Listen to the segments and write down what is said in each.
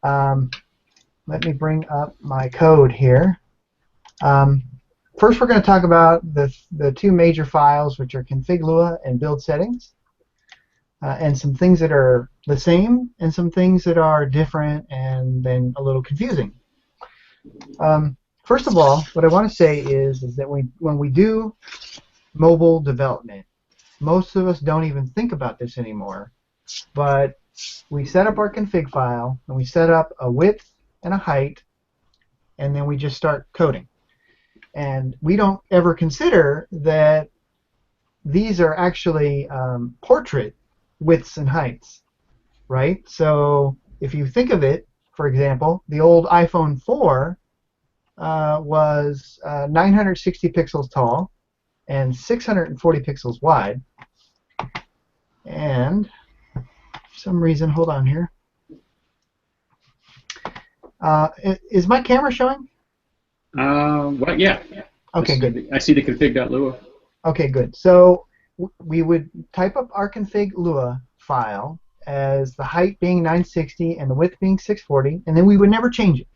Let me bring up my code here. First, we're going to talk about the two major files, which are config.lua and build settings, and some things that are the same and some things that are different and then a little confusing. First of all, what I want to say is that when we do mobile development, most of us don't even think about this anymore, but we set up our config file and we set up a width and a height, and then we just start coding. And we don't ever consider that these are actually portrait widths and heights, right? So if you think of it, for example, the old iPhone 4 was 960 pixels tall and 640 pixels wide. And for some reason, hold on here. Is my camera showing? Well, yeah. Okay, good. I see the config.lua. Okay, good. So we would type up our config.lua file as the height being 960 and the width being 640, and then we would never change it.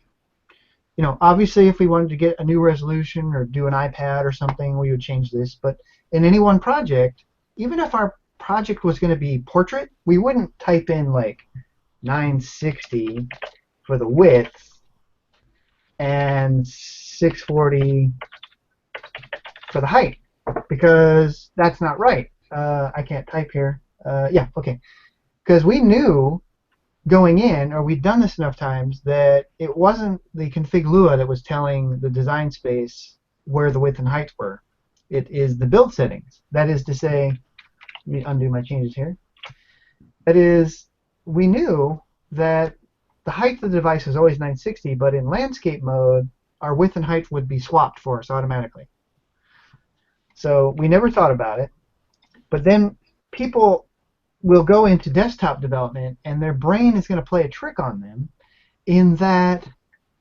You know, obviously, if we wanted to get a new resolution or do an iPad or something, we would change this. But in any one project, even if our project was going to be portrait, we wouldn't type in like 960 for the width and 640 for the height, because that's not right. I can't type here. Yeah, okay. Because we knew going in, or we'd done this enough times, that it wasn't the config.lua that was telling the design space where the width and height were. It is the build settings. That is to say, let me undo my changes here. That is, we knew that the height of the device was always 960, but in landscape mode, our width and height would be swapped for us automatically. So we never thought about it. But then people will go into desktop development, and their brain is going to play a trick on them in that,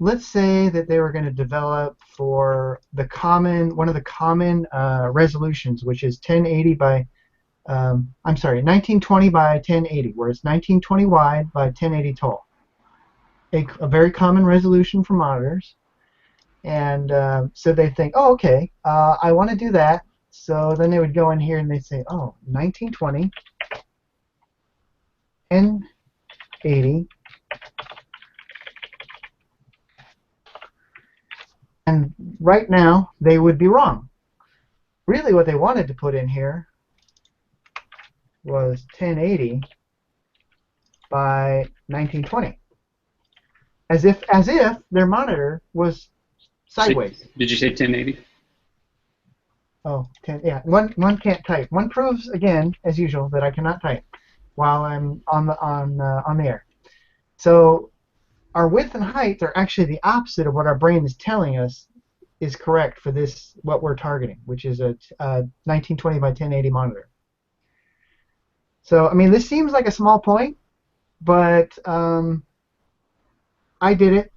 let's say that they were going to develop for the one of the common resolutions, which is 1080 by, 1920 by 1080, where it's 1920 wide by 1080 tall. A very common resolution for monitors. And so they think, oh, okay, I want to do that. So then they would go in here and they'd say, oh, 1920, 1080, and right now they would be wrong. Really what they wanted to put in here was 1080 by 1920. As if their monitor was sideways. Did you say 1080? Oh, 10, yeah. One can't type. One proves again, as usual, that I cannot type while I'm on the air. So our width and height are actually the opposite of what our brain is telling us is correct for this, what we're targeting, which is a 1920 by 1080 monitor. So I mean, this seems like a small point, but I did it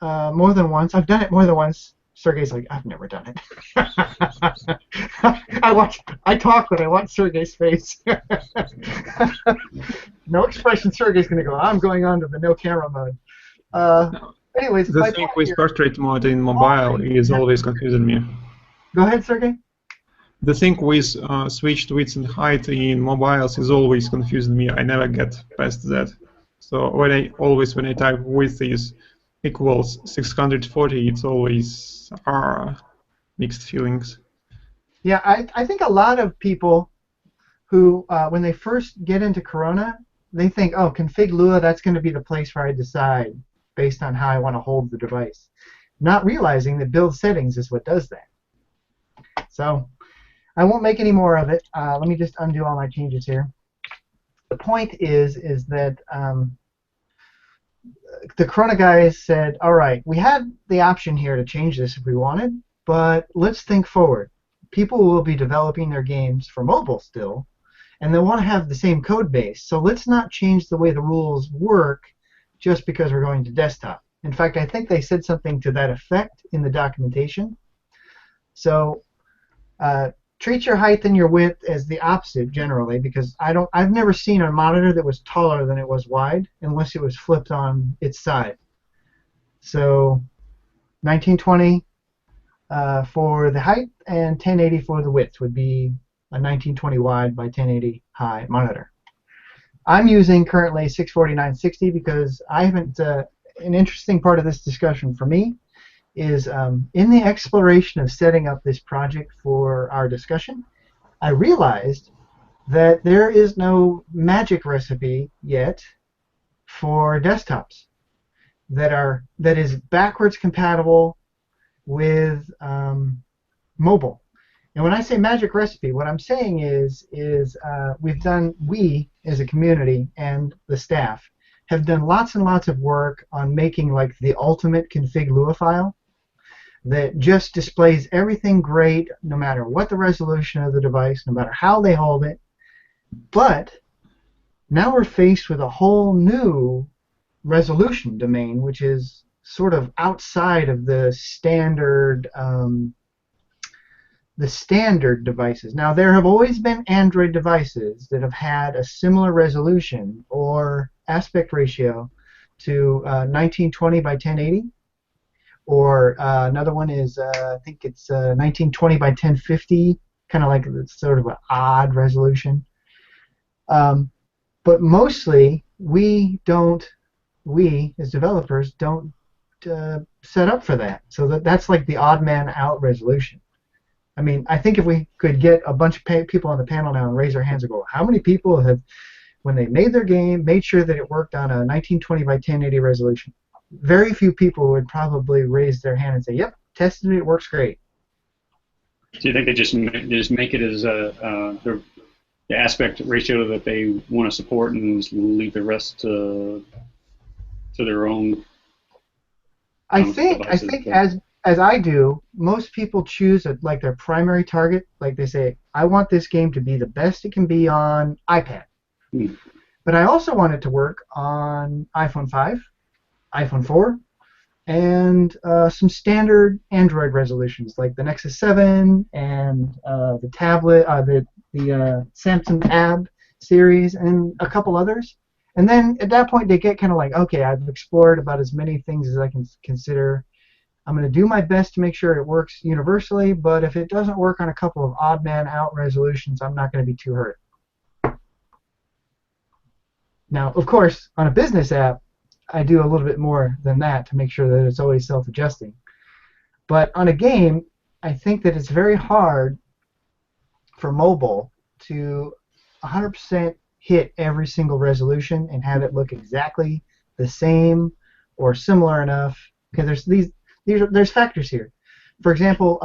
more than once. I've done it more than once. Sergey's like, I've never done it. I talk when I watch Sergey's face. No expression. Sergey's going to go, I'm going on to the no camera mode. Anyways, the thing with portrait mode in mobile is always confusing me. Go ahead, Sergey. The thing with switched width and height in mobiles is always confusing me. I never get past that. So when I type width is equals 640, it's always mixed feelings. Yeah, I think a lot of people who, when they first get into Corona, they think, oh, config.lua, that's going to be the place where I decide based on how I want to hold the device, not realizing that build settings is what does that. So I won't make any more of it. Let me just undo all my changes here. The point is that the Corona guys said, all right, we had the option here to change this if we wanted, but let's think forward. People will be developing their games for mobile still, and they want to have the same code base, so let's not change the way the rules work just because we're going to desktop. In fact, I think they said something to that effect in the documentation. So treat your height and your width as the opposite generally, because I've never seen a monitor that was taller than it was wide unless it was flipped on its side. So 1920 for the height and 1080 for the width would be a 1920 wide by 1080 high monitor. I'm using currently 640-960 because I haven't. An interesting part of this discussion for me is in the exploration of setting up this project for our discussion, I realized that there is no magic recipe yet for desktops that is backwards compatible with mobile. And when I say magic recipe, what I'm saying is we as a community and the staff have done lots and lots of work on making like the ultimate config Lua file that just displays everything great no matter what the resolution of the device, no matter how they hold it. But now we're faced with a whole new resolution domain, which is sort of outside of the standard devices. Now, there have always been Android devices that have had a similar resolution or aspect ratio to 1920 by 1080, or another one is I think it's 1920 by 1050, kind of like sort of an odd resolution. But mostly we as developers don't set up for that. So that's like the odd man out resolution. I mean, I think if we could get a bunch of people on the panel now and raise their hands and go, how many people have, when they made their game, made sure that it worked on a 1920 by 1080 resolution? Very few people would probably raise their hand and say, yep, tested it, works great. Do you think they just make it as the aspect ratio that they want to support and just leave the rest to their own? I think as I do, most people choose like their primary target. Like they say, I want this game to be the best it can be on iPad. But I also want it to work on iPhone 5, iPhone 4, and some standard Android resolutions like the Nexus 7 and the tablet, the Samsung Tab series, and a couple others. And then at that point, they get kind of like, okay, I've explored about as many things as I can consider. I'm going to do my best to make sure it works universally, but if it doesn't work on a couple of odd man out resolutions, I'm not going to be too hurt. Now, of course, on a business app, I do a little bit more than that to make sure that it's always self-adjusting. But on a game, I think that it's very hard for mobile to 100% hit every single resolution and have it look exactly the same or similar enough, because there's factors here. For example,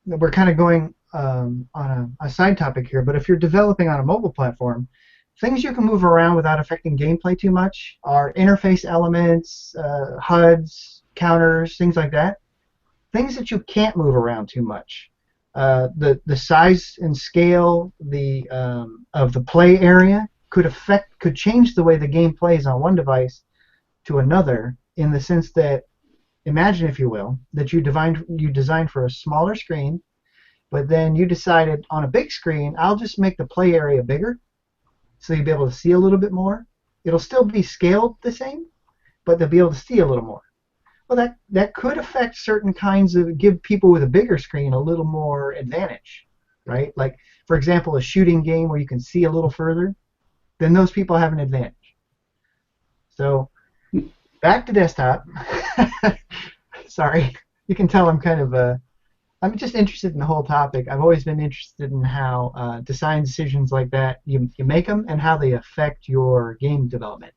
we're kind of going on a side topic here, but if you're developing on a mobile platform, things you can move around without affecting gameplay too much are interface elements, HUDs, counters, things like that. Things that you can't move around too much. The size and scale of the play area could change the way the game plays on one device to another, in the sense that, imagine, if you will, that you designed for a smaller screen, but then you decided on a big screen, I'll just make the play area bigger, so you'll be able to see a little bit more. It'll still be scaled the same, but they'll be able to see a little more. Well, that could affect certain kinds of, give people with a bigger screen a little more advantage, right? Like, for example, a shooting game where you can see a little further, then those people have an advantage. So, back to desktop. Sorry, you can tell I'm kind of I'm just interested in the whole topic. I've always been interested in how design decisions like that, you make them, and how they affect your game development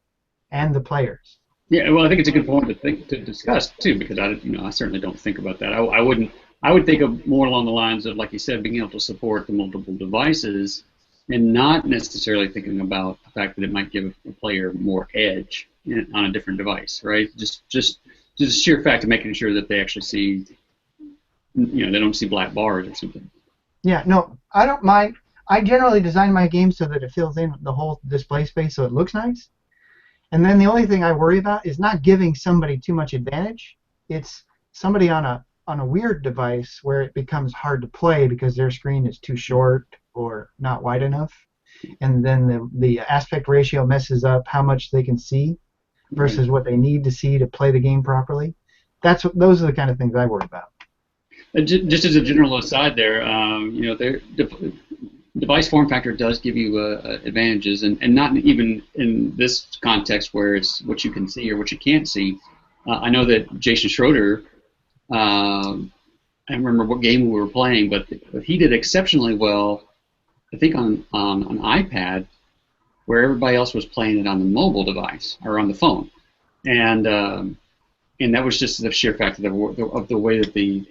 and the players. Yeah, well, I think it's a good point to discuss too, because I certainly don't think about that. I would think of more along the lines of, like you said, being able to support the multiple devices, and not necessarily thinking about the fact that it might give a player more edge on a different device, right? Just the sheer fact of making sure that they actually see, they don't see black bars or something. Yeah, no, I don't mind. I generally design my game so that it fills in the whole display space so it looks nice. And then the only thing I worry about is not giving somebody too much advantage. It's somebody on a on a weird device where it becomes hard to play because their screen is too short or not wide enough, and then the aspect ratio messes up how much they can see versus what they need to see to play the game properly. Those are the kind of things I worry about. Just as a general aside, there, their device form factor does give you advantages, and not even in this context where it's what you can see or what you can't see. I know that Jason Schroeder, I don't remember what game we were playing, but he did exceptionally well, I think on an iPad, where everybody else was playing it on the mobile device or on the phone, and that was just the sheer fact of the way that the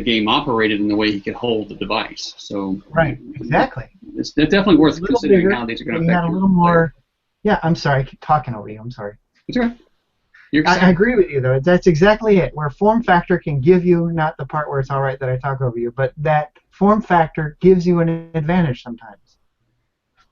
game operated and the way he could hold the device. So right, exactly. It's definitely worth considering bigger, how these are going to affect you. A little more. Yeah, I'm sorry, I keep talking over you. I'm sorry. It's okay. I agree with you, though. That's exactly it. Where form factor can give you, not the part where it's all right that I talk over you, but that form factor gives you an advantage sometimes.